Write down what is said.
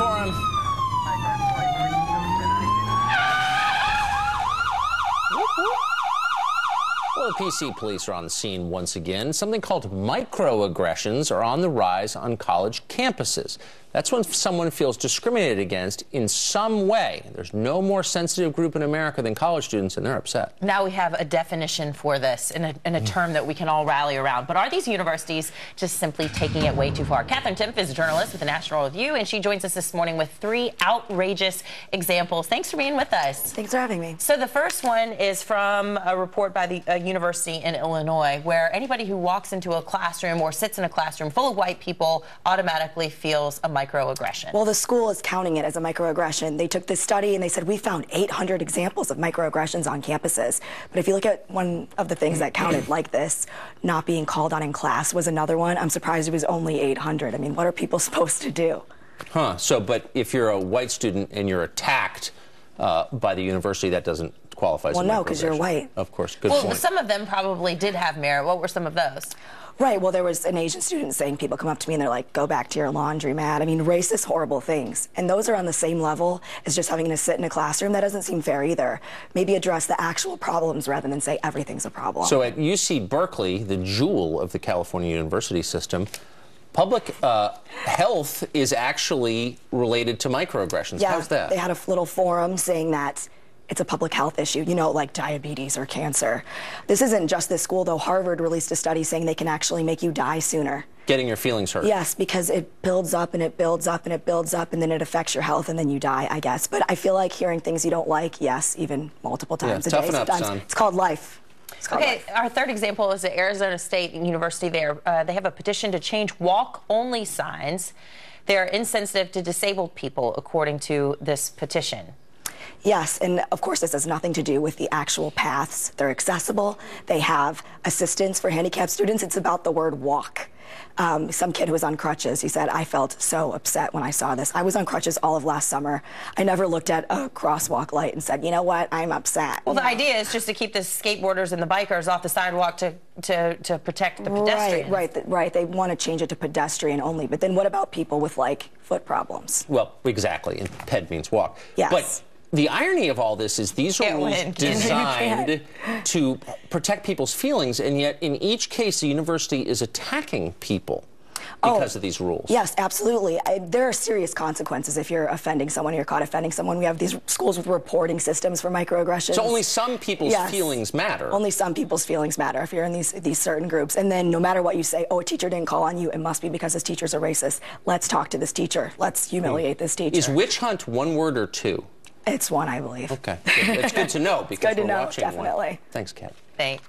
for him. Well, the PC police are on the scene once again. Something called microaggressions are on the rise on college campuses. That's when someone feels discriminated against in some way. There's no more sensitive group in America than college students, and they're upset. Now we have a definition for this in a term that we can all rally around. But are these universities just simply taking it way too far? Catherine Timpf is a journalist with the National Review, and she joins us this morning with 3 outrageous examples. Thanks for being with us. Thanks for having me. So the first one is from a report by the university in Illinois, where anybody who walks into a classroom or sits in a classroom full of white people automatically feels a microaggression. Well, the school is counting it as a microaggression. They took this study and they said, we found 800 examples of microaggressions on campuses. But if you look at one of the things that counted like this, not being called on in class was another one. I'm surprised it was only 800. I mean, what are people supposed to do? Huh. So, but if you're a white student and you're attacked by the university, that doesn't qualify as a microaggression. Well, no, because you're white. Of course. Good well, point. Some of them probably did have merit. What were some of those? Right. Well, there was an Asian student saying, people come up to me and they're like, go back to your laundromat. I mean, racist, horrible things. And those are on the same level as just having to sit in a classroom. That doesn't seem fair either. Maybe address the actual problems rather than say everything's a problem. So at UC Berkeley, the jewel of the California university system, public health is actually related to microaggressions. Yeah, how's that? They had a little forum saying that it's a public health issue, you know, like diabetes or cancer. This isn't just this school, though. Harvard released a study saying they can actually make you die sooner. Getting your feelings hurt. Yes, because it builds up and it builds up and it builds up, and then it affects your health, and then you die, I guess. But I feel like hearing things you don't like, yes, even multiple times a day. Toughen up, sometimes. son. It's called life. Okay, our third example is at Arizona State University there. They have a petition to change walk-only signs. They're insensitive to disabled people, according to this petition. Yes, and of course this has nothing to do with the actual paths. They're accessible. They have assistance for handicapped students. It's about the word walk. Some kid who was on crutches, he said, I felt so upset when I saw this. I was on crutches all of last summer. I never looked at a crosswalk light and said, you know what, I'm upset. Well, the idea is just to keep the skateboarders and the bikers off the sidewalk to protect the pedestrians. Right. They want to change it to pedestrian only. But then what about people with, like, foot problems? Well, exactly. And ped means walk. Yes. But the irony of all this is these are rules designed to protect people's feelings, and yet in each case the university is attacking people because of these rules. Yes, absolutely. There are serious consequences if you're offending someone, you're caught offending someone. We have these schools with reporting systems for microaggressions. So only some people's feelings matter. Only some people's feelings matter if you're in these certain groups. And then no matter what you say, oh, a teacher didn't call on you, it must be because this teachers are racist. Let's talk to this teacher. Let's humiliate this teacher. Is witch hunt one word or two? It's one, I believe. Okay. It's good to know because we're watching definitely. one. Thanks, Kat. Thanks.